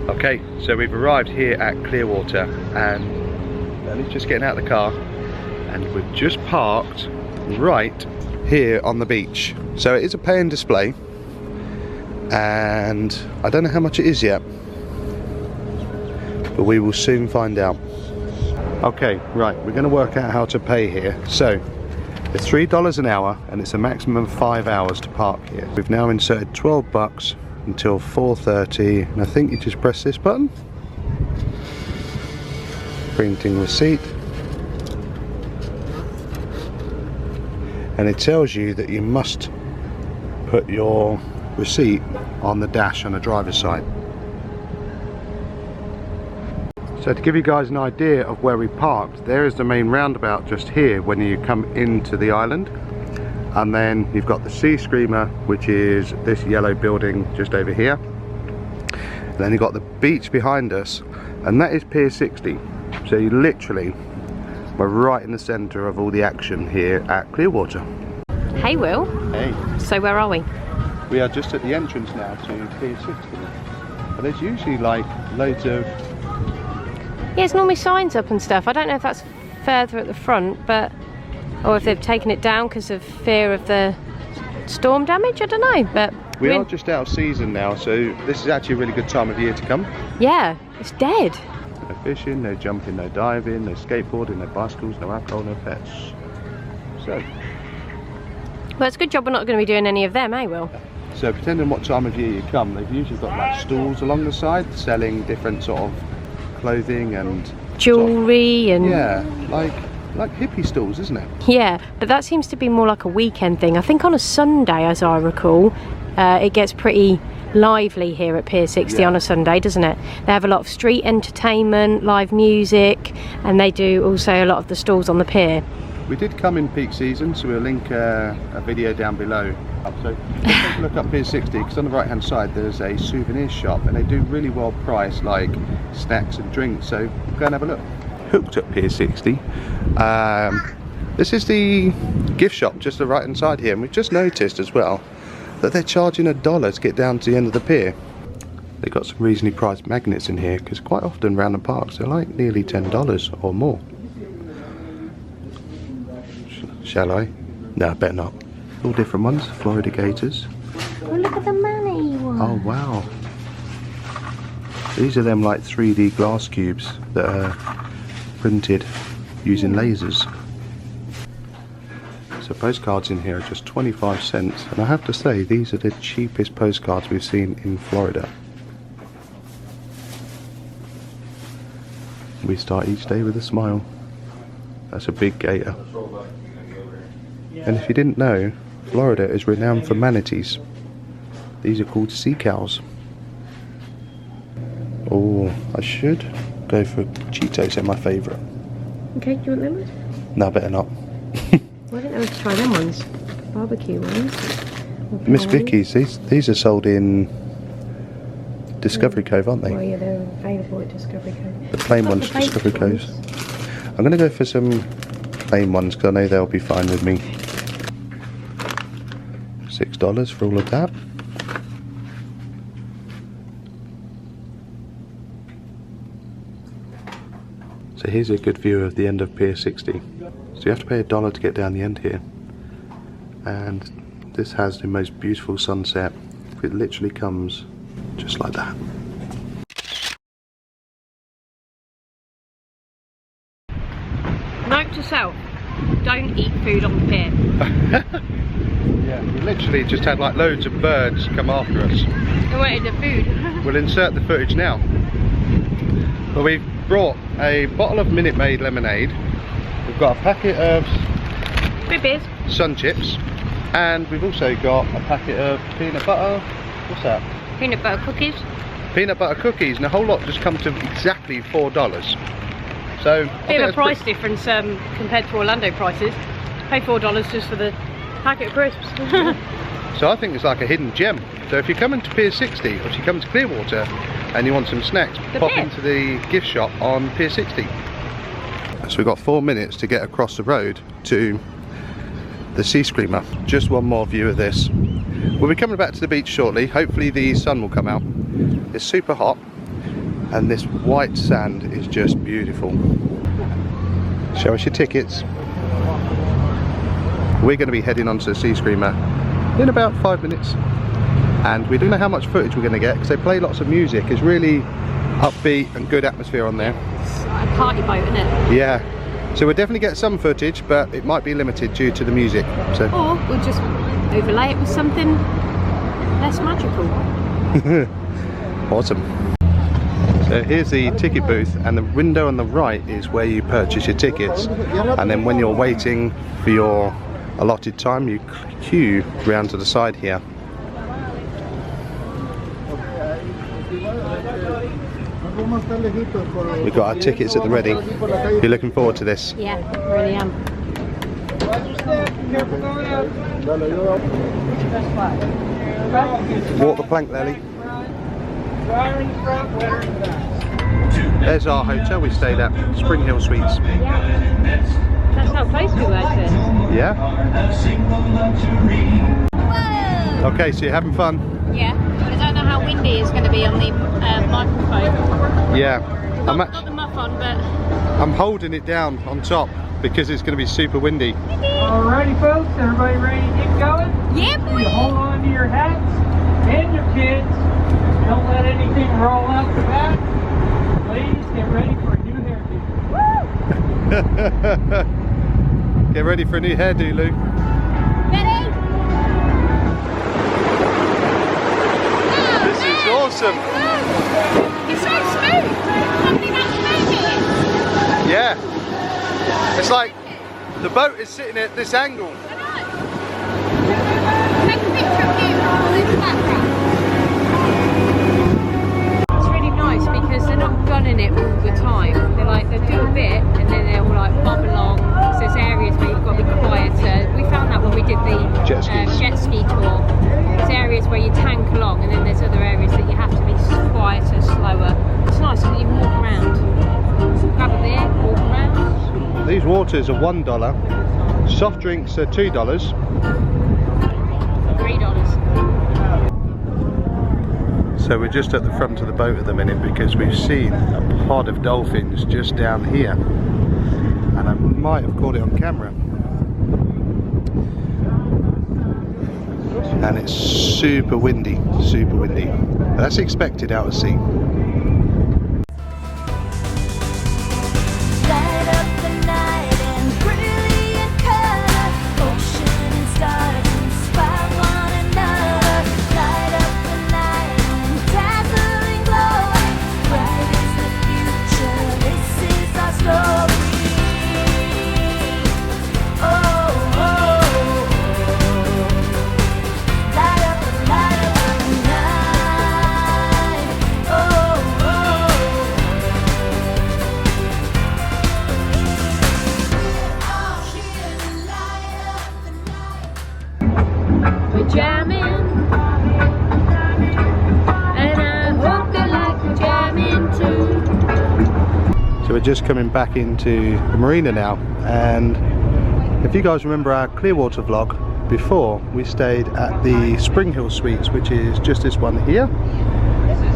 Okay, so we've arrived here at Clearwater and Lelly's just getting out of the car and we've just parked right here on the beach. So it is a pay and display and I don't know how much it is yet, but we will soon find out. Okay, right, we're going to work out how to pay here. So it's $3 an hour and it's a maximum of 5 hours to park here. We've now inserted 12 bucks until 4:30 and I think you just press this button. Printing receipt. And it tells you that you must put your receipt on the dash on the driver's side. So to give you guys an idea of where we parked, there is the main roundabout just here when you come into the island, and then you've got the SeaScreamer, which is this yellow building just over here, and then you've got the beach behind us, and that is Pier 60. So you literally we're right in the centre of all the action here at Clearwater. Hey Will. Hey. So where are we? We are just at the entrance now to Pier 60, but there's usually like loads of... Yeah, there's normally signs up and stuff. I don't know if that's further at the front, but or if they've taken it down because of fear of the storm damage. I don't know, but we are just out of season now, so this is actually a really good time of year to come. Yeah, it's dead. No fishing, no jumping, no diving, no skateboarding, no bicycles, no alcohol, no pets. So, well, it's a good job we're not going to be doing any of them, eh, Will? So, depending on what time of year you come, they've usually got like stalls along the side selling different sort of clothing and jewellery and... Yeah, like hippie stalls, isn't it? Yeah, but that seems to be more like a weekend thing. I think on a Sunday, as I recall, it gets pretty lively here at Pier 60 on a Sunday, doesn't it? They have a lot of street entertainment, live music, and they do also a lot of the stalls on the pier. We did come in peak season, so we'll link a video down below. So take a look up Pier 60, because on the right hand side there's a souvenir shop and they do really well priced like snacks and drinks, so go and have a look. Hooked at Pier 60. This is the gift shop just the right hand side here, and we've just noticed as well that they're charging $1 to get down to the end of the pier. They've got some reasonably priced magnets in here, because quite often around the parks they're like nearly $10 or more. Shall I? No, better not. All different ones. Florida Gators. Oh, look at the money one. Oh wow. These are them like 3D glass cubes that are printed using lasers. So postcards in here are just 25 cents, and I have to say these are the cheapest postcards we've seen in Florida. We start each day with a smile. That's a big gator. And if you didn't know, Florida is renowned for manatees. These are called sea cows. Oh, I should go for Cheetos, they're my favourite. Okay, do you want them ones? No, better not. Why don't I have to try them ones? Barbecue ones. Miss Vicky's, these are sold in Discovery Cove, aren't they? Oh yeah, they're available at Discovery Cove. The plain ones, Discovery Cove. I'm going to go for some plain ones because I know they'll be fine with me. $6 for all of that. So here's a good view of the end of Pier 60. So you have to pay $1 to get down the end here. And this has the most beautiful sunset. It literally comes just like that. Note to self, don't eat food on the pier. Yeah, we literally just had like loads of birds come after us. I wanted the food. We'll insert the footage now. But we've brought a bottle of Minute Maid lemonade. We've got a packet of Ribbies. Sun Chips, and we've also got a packet of peanut butter. What's that? Peanut butter cookies. Peanut butter cookies, and the whole lot just come to exactly $4. So Bit of a price difference compared to Orlando prices. Pay $4 just for the packet of crisps. So I think it's like a hidden gem. So if you're coming to Pier 60, or if you come to Clearwater and you want some snacks, pop into the gift shop on Pier 60. So we've got 4 minutes to get across the road to the SeaScreamer. Just one more view of this. We'll be coming back to the beach shortly. Hopefully the sun will come out. It's super hot, and this white sand is just beautiful. Show us your tickets. We're going to be heading on to SeaScreamer in about 5 minutes, and we don't know how much footage we're going to get because they play lots of music. It's really upbeat and good atmosphere on there. It's like a party boat, isn't it? Yeah, so we'll definitely get some footage, but it might be limited due to the music. So. Or we'll just overlay it with something less magical. Awesome. So here's the ticket booth, and the window on the right is where you purchase your tickets, and then when you're waiting for your allotted time you queue round to the side here. We've got our tickets at the ready. You're looking forward to this? Yeah, really am. Walk the plank, Lelly. There's our hotel we stayed at, Spring Hill Suites. Yeah. That's how close we were to it. Yeah? Okay, so you're having fun? Yeah, but I don't know how windy it's going to be on the microphone. Yeah. Got the muff on, but... I'm holding it down on top because it's going to be super windy. Alrighty folks, everybody ready to get going? Yeah, boy! You hold on to your hats and your kids. Don't let anything roll out the back. Ladies, get ready for a new hairdo. Get ready for a new hairdo, Lou. Ready? This is awesome. It's so smooth. Something that smooth it is. Yeah. It's like the boat is sitting at this angle. Take a picture of you in the background. It's really nice because they're not gunning it all the time. They'll do a bit and then they'll like bob along. So there's areas where you've got to be quieter. We found that when we did the Jet ski tour. There's areas where you tank along, and then there's other areas that you have to be quieter, slower. It's nice that you can walk around. Grab a beer, walk around. These waters are $1. Soft drinks are $2. $3. So we're just at the front of the boat at the minute because we've seen a pod of dolphins just down here, and I might have caught it on camera. And it's super windy, super windy. But that's expected out at sea. Light up the night in brilliant color. Ocean and stars inspire one another. Light up the night in dazzling glory. Bright is the future, this is our story. Oh, oh, oh. Light up the night. Oh, oh. We're jamming, and I hope they like jamming too. So we're just coming back into the marina now, and if you guys remember our Clearwater vlog before, we stayed at the Spring Hill Suites, which is just this one here,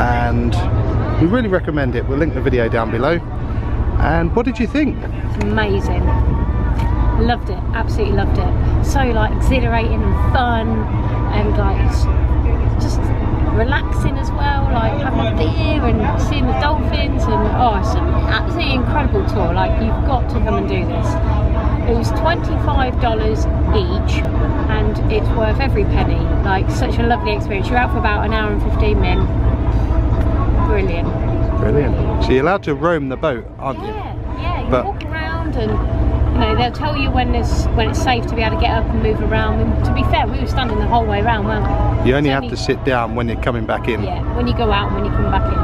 and we really recommend it. We'll link the video down below. And what did you think? It's amazing. Loved it, absolutely loved it. So like exhilarating and fun, and like just relaxing as well, like having a beer and seeing the dolphins, and oh, it's an absolutely incredible tour. Like, you've got to come and do this. It was $25 each, and it's worth every penny. Like, such a lovely experience. You're out for about an hour and 15 minutes. Brilliant. Brilliant. So you're allowed to roam the boat, aren't you? Yeah, you But- walk around, and you know, they'll tell you when it's safe to be able to get up and move around. And to be fair, we were standing the whole way around, weren't we? You only have to sit down when you're coming back in. Yeah, when you go out and when you come back in.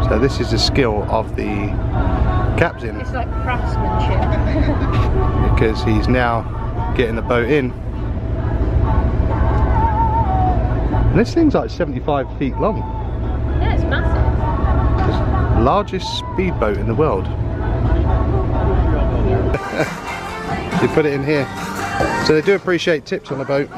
So this is the skill of the captain, It's like craftsmanship. because he's now getting the boat in. And this thing's like 75 feet long. Yeah, it's massive. It's the largest speedboat in the world. You put it in here. So they do appreciate tips on the boat,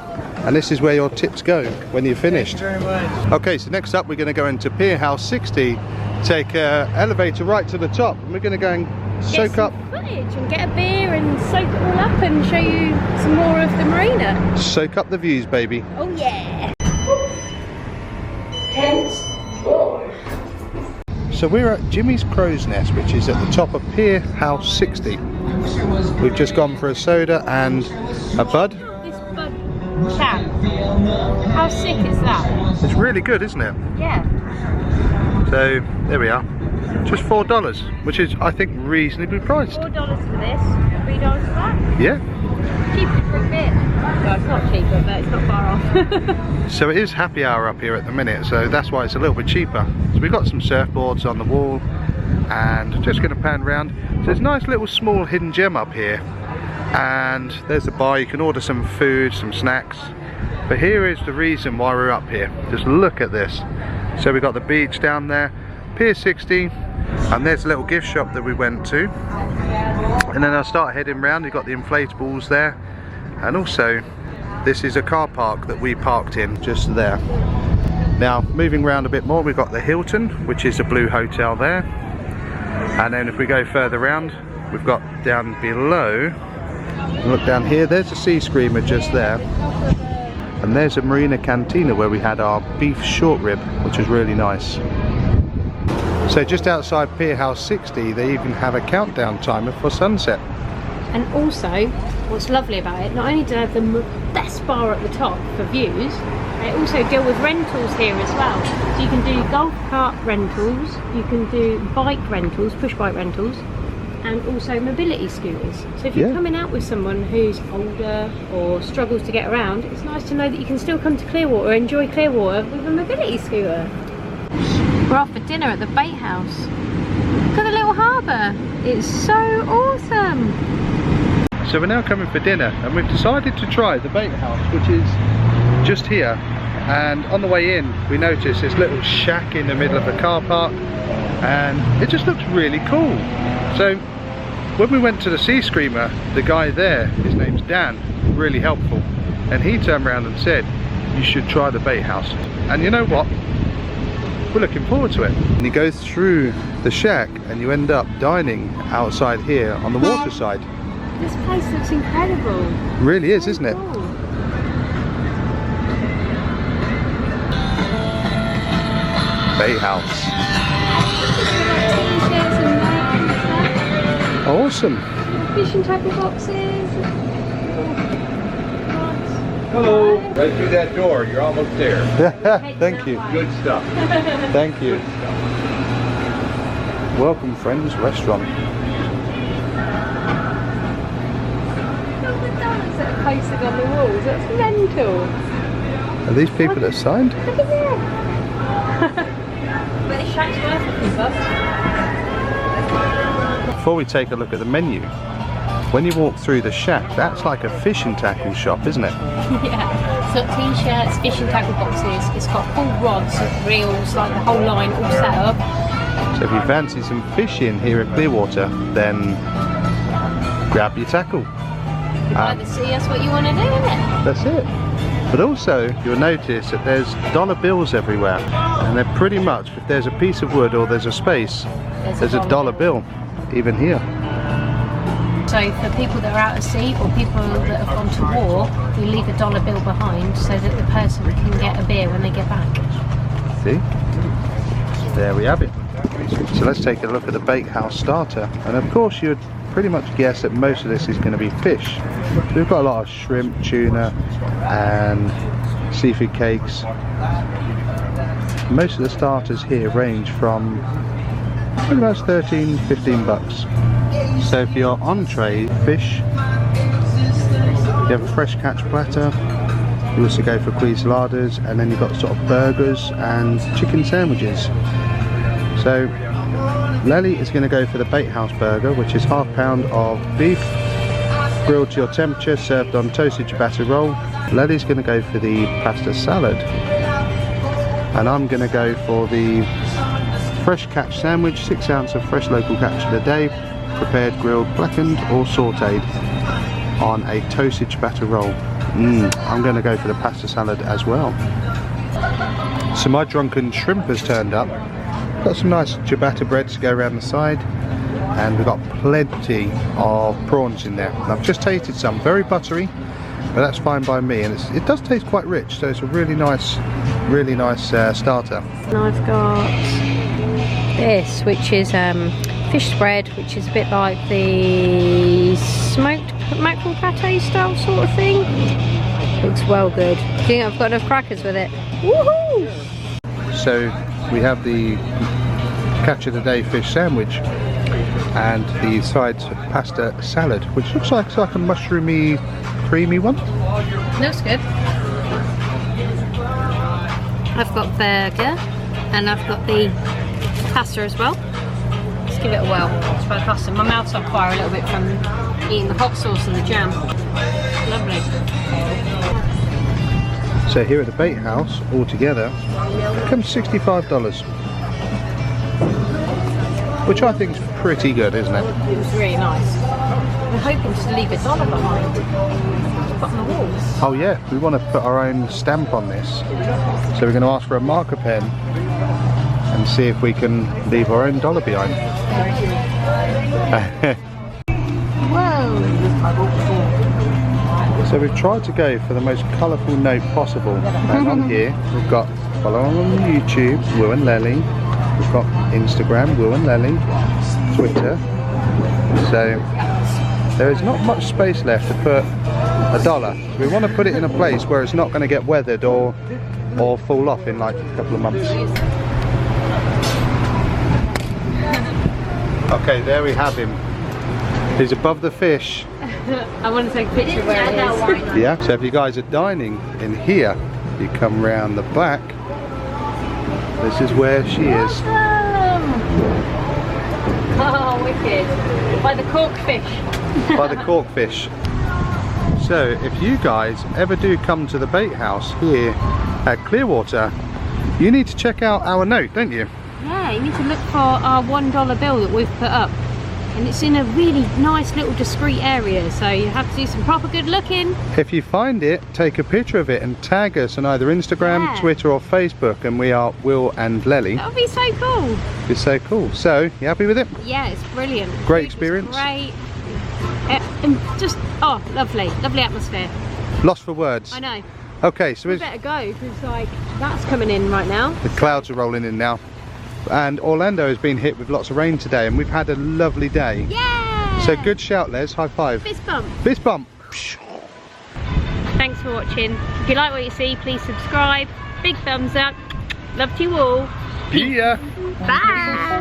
and this is where your tips go when you're finished. Very much. Okay, so next up we're going to go into Pier House 60 take an elevator right to the top, and we're going to go and soak get up. some footage and get a beer and soak it all up and show you some more of the marina. Soak up the views, baby. Oh yeah. So we're at Jimmy's Crow's Nest, which is at the top of Pier House 60. We've just gone for a soda and a bud. This bud can. How sick is that? It's really good, isn't it? Yeah. So there we are. Just $4, which is, I think, reasonably priced. $4 for this, $3 for that. Yeah. Cheaper for a bit. Well, it's not cheaper, but it's not far off. So it is happy hour up here at the minute, so that's why it's a little bit cheaper. So we've got some surfboards on the wall, and just going to pan around. So there's a nice little small hidden gem up here, and there's a bar. You can order some food, some snacks. But here is the reason why we're up here. Just look at this. So we've got the beach down there, Pier 60, and there's a little gift shop that we went to. And then I'll start heading round. You've got the inflatables there, and also this is a car park that we parked in just there. Now moving around a bit more, we've got the Hilton, which is a blue hotel there, and then if we go further round, we've got down below, look down here, there's a SeaScreamer just there, and there's a marina cantina where we had our beef short rib, which was really nice. So just outside Pier House 60, they even have a countdown timer for sunset. And also, what's lovely about it, not only do they have the best bar at the top for views, they also deal with rentals here as well. So you can do golf cart rentals, you can do bike rentals, push bike rentals, and also mobility scooters. So if you're coming out with someone who's older or struggles to get around, it's nice to know that you can still come to Clearwater, enjoy Clearwater with a mobility scooter. We're off for dinner at the bait house. Look at the little harbour. It's so awesome. So we're now coming for dinner, and we've decided to try the bait house, which is just here. And on the way in, we noticed this little shack in the middle of the car park, and it just looks really cool. So when we went to the SeaScreamer, the guy there, his name's Dan, really helpful, and he turned around and said, you should try the bait house. And you know what? We're looking forward to it. And you go through the shack and you end up dining outside here on the water side. This place looks incredible. It really is, isn't it? Cool. Bait house. Awesome. Fishing tackle boxes. Hello. Right through that door. You're almost there. Thank you. Good stuff. Thank you. Welcome Friends Restaurant. McDonald's that are posted on the walls. That's mental. Are these people that signed? Look at that. But the shack's worth a few bucks. Before we take a look at the menu, when you walk through the shack, that's like a fishing tackle shop, isn't it? Yeah. It's got t-shirts, fishing tackle boxes. It's got full rods, reels, like the whole line all set up. So if you fancy some fishing here at Clearwater, then grab your tackle. You either see us what you want to do, innit? That's it. But also, you'll notice that there's dollar bills everywhere, and they're pretty much, if there's a piece of wood or there's a space, there's a dollar bill, even here. So for people that are out at sea or people that have gone to war, we leave a dollar bill behind so that the person can get a beer when they get back. See? There we have it. So let's take a look at the bait house starter, and of course you'd pretty much guess that most of this is going to be fish. So we've got a lot of shrimp, tuna and seafood cakes. Most of the starters here range from pretty much 13-15 bucks. So for your entree fish, you have a fresh catch platter, you also go for quesadillas, and then you've got sort of burgers and chicken sandwiches. So Lelly is going to go for the bait house burger, which is half pound of beef grilled to your temperature, served on toasted ciabatta roll. Lelly's going to go for the pasta salad, and I'm going to go for the fresh catch sandwich, 6 ounce of fresh local catch of the day, prepared, grilled, blackened or sauteed on a toasted ciabatta roll. I'm going to go for the pasta salad as well. So my drunken shrimp has turned up. got some nice ciabatta breads to go around the side, and we've got plenty of prawns in there. And I've just tasted some, very buttery, but that's fine by me, and it does taste quite rich, so it's a really nice starter. And I've got this, which is fish spread, which is a bit like the smoked mackerel pate style sort of thing. Looks well good. Do you think I've got enough crackers with it? Woohoo! So we have the catch of the day fish sandwich and the side pasta salad, which looks like it's like a mushroomy, creamy one. Looks good. I've got burger and I've got the pasta as well. Let's give it a whirl. Let's try the pasta. My mouth's on fire a little bit from eating the hot sauce and the jam. Lovely. So here at the bait house, altogether, it comes $65, which I think is pretty good, isn't it? It was really nice. We're hoping to leave $1 behind. Put on the walls. Oh yeah, we want to put our own stamp on this. So we're going to ask for a marker pen and see if we can leave our own dollar behind. Whoa! So we've tried to go for the most colourful note possible. And on here we've got follow on YouTube, Will and Lelly. We've got Instagram, Will and Lelly, Twitter. So there is not much space left to put $1. We want to put it in a place where it's not going to get weathered or fall off in like a couple of months. Okay, there we have him. He's above the fish. I want to take a picture where it is. Yeah, so if you guys are dining in here, you come round the back. This is where she is. Oh, wicked. By the corkfish. By the corkfish. So if you guys ever do come to the bait house here at Clearwater, you need to check out our note, don't you? Yeah, you need to look for our $1 bill that we've put up. And it's in a really nice little discreet area, so you have to do some proper good looking. If you find it, take a picture of it and tag us on either Instagram, Yeah. Twitter or Facebook, and we are Will and Lelly. That would be so cool. It's so cool. So, you happy with it? Yeah, it's brilliant. Great Food was experience? Great. And just, oh, lovely. Lovely atmosphere. Lost for words. I know. Okay, so We it's, better go, because like, that's coming in right now. the clouds are rolling in now. And Orlando has been hit with lots of rain today, and we've had a lovely day. Yeah! So good shout, Les. High five. Fist bump. Fist bump. Thanks for watching. If you like what you see, please subscribe. Big thumbs up. Love to you all. Yeah. Bye!